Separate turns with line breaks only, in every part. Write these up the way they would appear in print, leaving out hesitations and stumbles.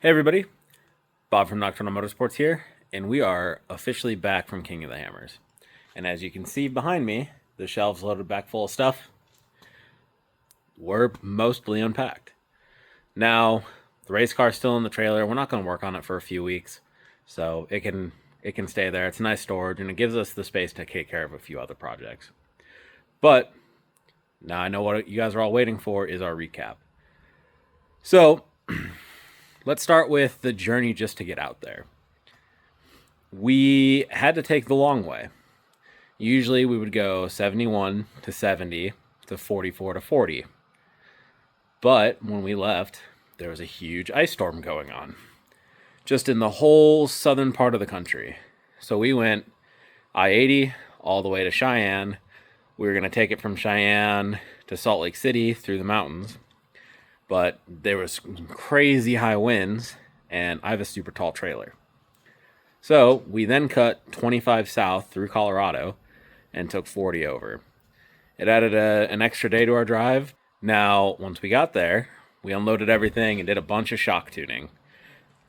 Hey everybody, Bob from Nocturnal Motorsports here, and we are officially back from King of the Hammers. And as you can see behind me, the shelves loaded back full of stuff. We're mostly unpacked. Now, the race car's still in the trailer. We're not going to work on it for a few weeks, so it can stay there. It's nice storage, and it gives us the space to take care of a few other projects. But now I know what you guys are all waiting for is our recap. So let's start with the journey just to get out there. We had to take the long way. Usually we would go 71 to 70 to 44 to 40. But when we left, there was a huge ice storm going on just in the whole southern part of the country. So we went I-80 all the way to Cheyenne. We were going to take it from Cheyenne to Salt Lake City through the mountains. But there was crazy high winds, and I have a super tall trailer. So we then cut 25 south through Colorado and took 40 over. It added an extra day to our drive. Now, once we got there, we unloaded everything and did a bunch of shock tuning.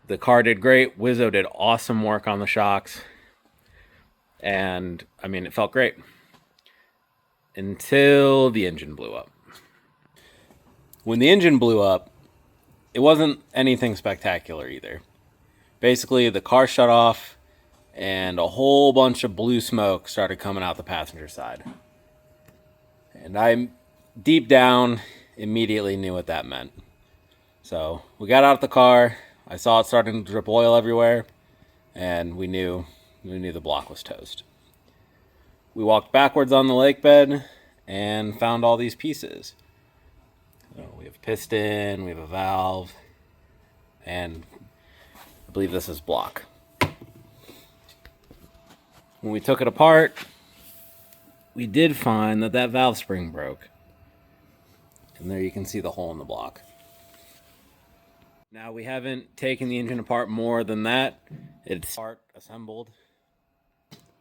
The car did great. Wizzo did awesome work on the shocks. And, I mean, it felt great. Until the engine blew up. When the engine blew up, it wasn't anything spectacular either. Basically, the car shut off and a whole bunch of blue smoke started coming out the passenger side. And I, deep down, immediately knew what that meant. So we got out of the car. I saw it starting to drip oil everywhere, and we knew the block was toast. We walked backwards on the lake bed and found all these pieces. So we have a piston, we have a valve, and I believe this is block. When we took it apart, we did find that valve spring broke. And there you can see the hole in the block. Now we haven't taken the engine apart more than that. It's part assembled.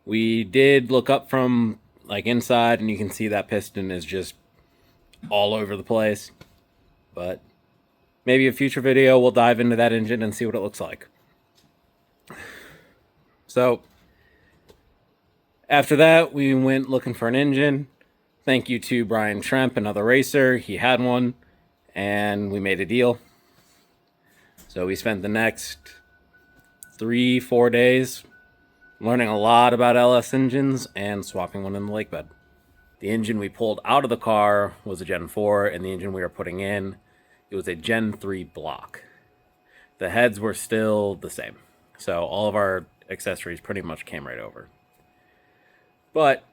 We did look up from like inside, and you can see that piston is just all over the place. But maybe a future video we'll dive into that engine and see what it looks like. So after that, we went looking for an engine. Thank you to Brian Tremp, another racer. He had one, and we made a deal. So we spent the next 3-4 days learning a lot about LS engines and swapping one in the lake bed. The engine we pulled out of the car was a Gen 4, and the engine we were putting in, it was a Gen 3 block. The heads were still the same, so all of our accessories pretty much came right over. But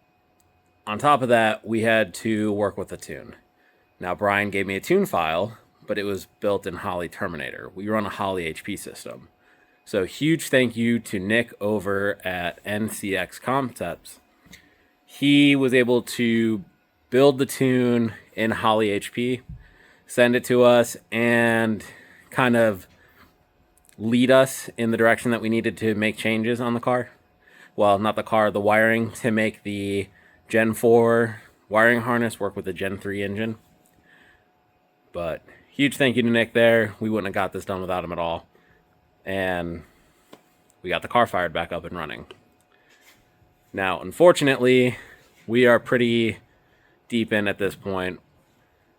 on top of that, we had to work with a tune. Now, Brian gave me a tune file, but it was built in Holley Terminator. We run a Holley HP system. So huge thank you to Nick over at NCX Concepts. He was able to build the tune in Holley HP, send it to us, and kind of lead us in the direction that we needed to make changes on the car. Well, not the car, the wiring, to make the Gen 4 wiring harness work with the Gen 3 engine. But huge thank you to Nick there. We wouldn't have got this done without him at all. And we got the car fired back up and running. Now, unfortunately, we are pretty deep in at this point.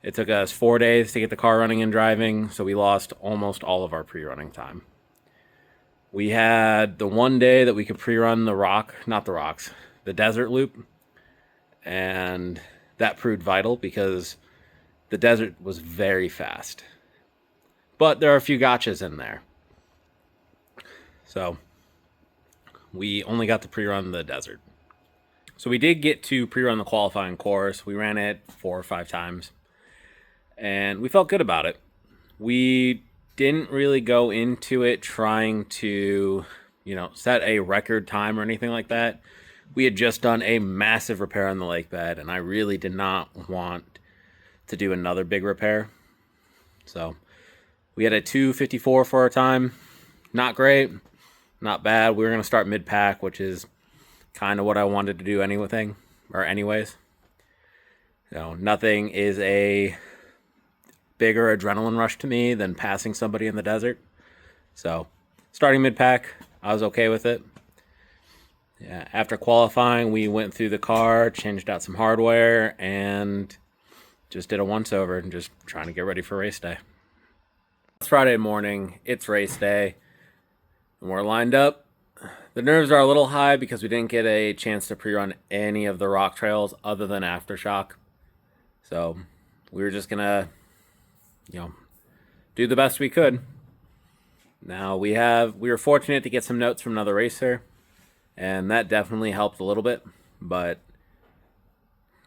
It took us 4 days to get the car running and driving, so we lost almost all of our pre-running time. We had the one day that we could pre-run the desert loop, and that proved vital because the desert was very fast. But there are a few gotchas in there. So we only got to pre-run the desert. So we did get to pre-run the qualifying course. We ran it 4 or 5 times, and we felt good about it. We didn't really go into it trying to, set a record time or anything like that. We had just done a massive repair on the lake bed, and I really did not want to do another big repair. So we had a 2:54 for our time. Not great, not bad. We were going to start mid-pack, which is kind of what I wanted to do anyways. Nothing is a bigger adrenaline rush to me than passing somebody in the desert. So starting mid-pack, I was okay with it. Yeah, after qualifying, we went through the car, changed out some hardware, and just did a once-over and just trying to get ready for race day. It's Friday morning. It's race day. And we're lined up. The nerves are a little high because we didn't get a chance to pre-run any of the rock trails other than Aftershock. So we were just going to, do the best we could. Now we were fortunate to get some notes from another racer, and that definitely helped a little bit. But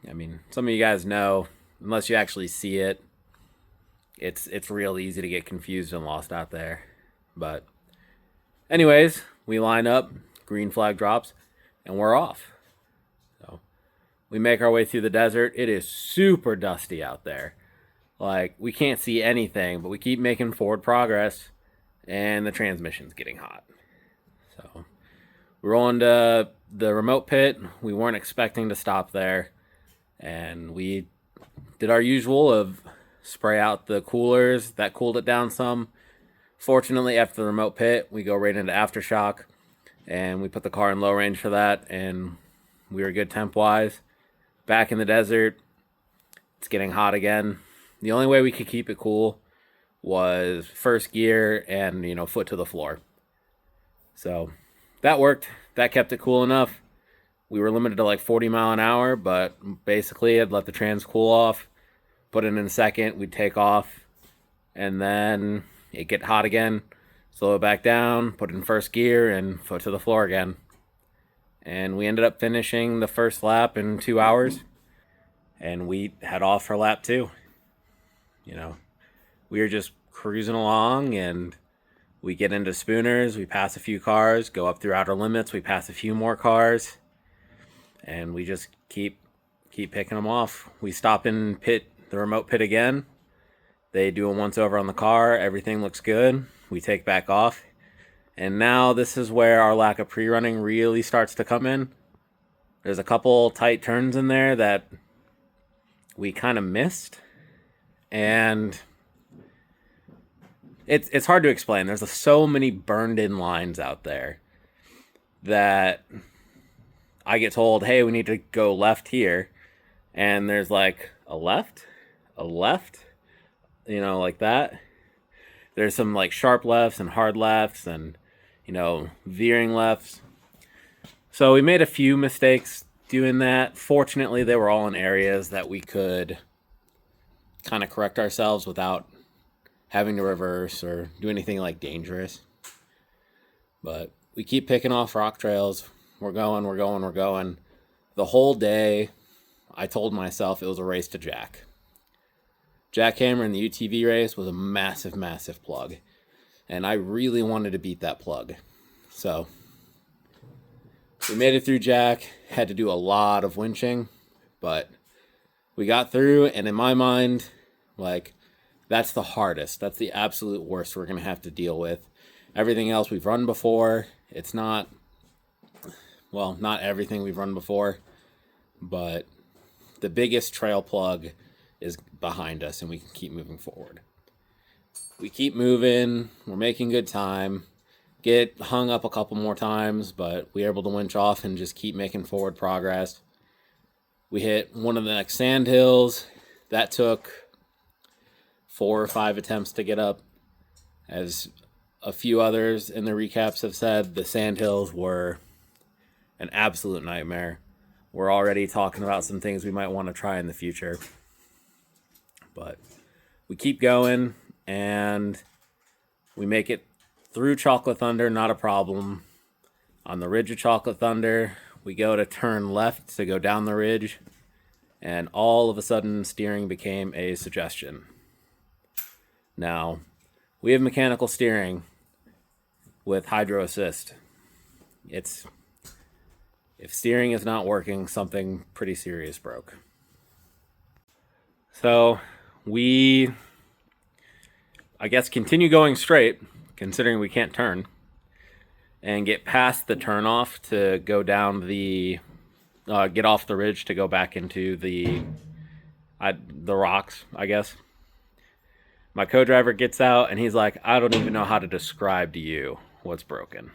I mean, some of you guys know, unless you actually see it, it's real easy to get confused and lost out there. But anyways, we line up, green flag drops, and we're off. So we make our way through the desert. It is super dusty out there. Like, we can't see anything, but we keep making forward progress, and the transmission's getting hot. So we roll into the remote pit. We weren't expecting to stop there, and we did our usual of spray out the coolers. That cooled it down some. Fortunately, after the remote pit, we go right into Aftershock, and we put the car in low range for that, and we were good temp-wise. Back in the desert, it's getting hot again. The only way we could keep it cool was first gear and, foot to the floor. So that worked. That kept it cool enough. We were limited to like 40 mile an hour, but basically I'd let the trans cool off, put it in second, we'd take off, and then it'd get hot again, slow it back down, put it in first gear, and foot to the floor again. And we ended up finishing the first lap in 2 hours, and we head off for lap 2. We were just cruising along, and we get into Spooners, we pass a few cars, go up through outer limits, we pass a few more cars, and we just keep picking them off. We stop in the remote pit again. They do a once-over on the car. Everything looks good. We take back off. And now this is where our lack of pre-running really starts to come in. There's a couple tight turns in there that we kind of missed. And it's hard to explain. There's so many burned-in lines out there that I get told, hey, we need to go left here. And there's like a left, like that. There's some like sharp lefts and hard lefts and, veering lefts. So we made a few mistakes doing that. Fortunately, they were all in areas that we could kind of correct ourselves without having to reverse or do anything like dangerous. But we keep picking off rock trails. We're going. The whole day, I told myself it was a race to Jack. Jackhammer in the UTV race was a massive, massive plug. And I really wanted to beat that plug. So we made it through Jack, had to do a lot of winching, but we got through, and in my mind, that's the hardest. That's the absolute worst we're going to have to deal with. Everything else we've run before. It's not everything we've run before, but the biggest trail plug is behind us, and we can keep moving forward. We keep moving. We're making good time. Get hung up a couple more times, but we were able to winch off and just keep making forward progress. We hit one of the next sand hills. That took 4 or 5 attempts to get up. As a few others in the recaps have said, the sand hills were an absolute nightmare. We're already talking about some things we might want to try in the future. But we keep going, and we make it through Chocolate Thunder, not a problem. On the ridge of Chocolate Thunder, we go to turn left to go down the ridge, and all of a sudden steering became a suggestion. Now, we have mechanical steering with hydro assist. If steering is not working, something pretty serious broke. So we, continue going straight, considering we can't turn, and get past the turnoff to go down get off the ridge to go back into the rocks, I guess. My co-driver gets out and he's like, I don't even know how to describe to you what's broken.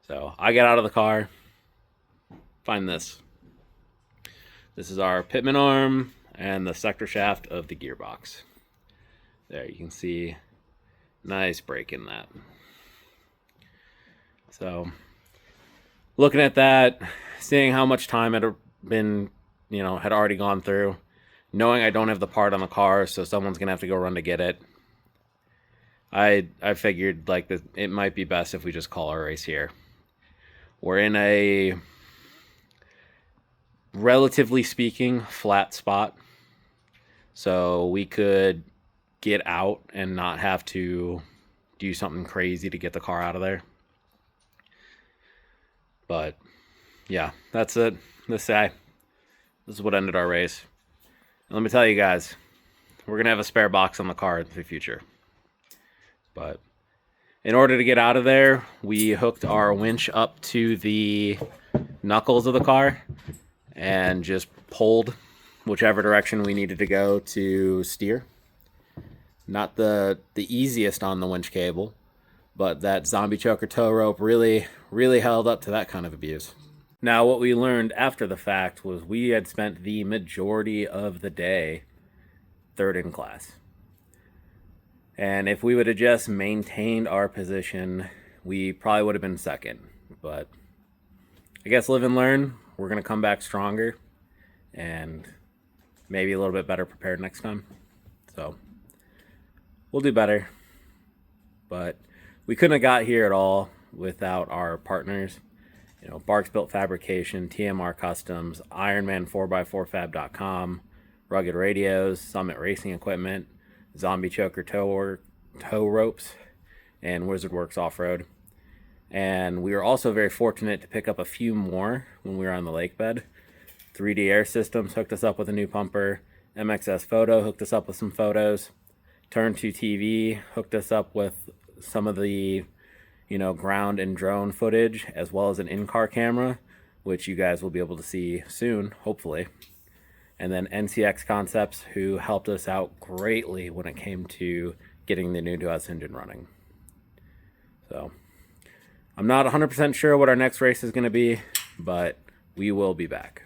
So I get out of the car, find this. This is our pitman arm and the sector shaft of the gearbox. There, you can see nice break in that. So looking at that, seeing how much time had been, had already gone through, knowing I don't have the part on the car, so someone's gonna have to go run to get it. I figured like it might be best if we just call our race here. We're in a, relatively speaking, flat spot, so we could get out and not have to do something crazy to get the car out of there. But yeah, that's it. This is what ended our race. And let me tell you guys, we're gonna have a spare box on the car in the future. But in order to get out of there, we hooked our winch up to the knuckles of the car and just pulled whichever direction we needed to go to steer. Not the easiest on the winch cable, but that zombie choker tow rope really held up to that kind of abuse. Now, what we learned after the fact was we had spent the majority of the day third in class. And if we would have just maintained our position, we probably would have been second. But I guess live and learn. We're going to come back stronger and maybe a little bit better prepared next time. So we'll do better. But we couldn't have got here at all without our partners. Barks Built Fabrication, TMR Customs, Ironman4x4fab.com, Rugged Radios, Summit Racing Equipment, Zombie Choker tow ropes, and Wizard Works Off-Road. And we were also very fortunate to pick up a few more when we were on the lake bed. 3D Air Systems hooked us up with a new pumper. MXS Photo hooked us up with some photos. Turn 2 TV hooked us up with some of the ground and drone footage, as well as an in-car camera, which you guys will be able to see soon, hopefully. And then NCX Concepts, who helped us out greatly when it came to getting the new to us engine running. So I'm not 100% sure what our next race is going to be, but we will be back.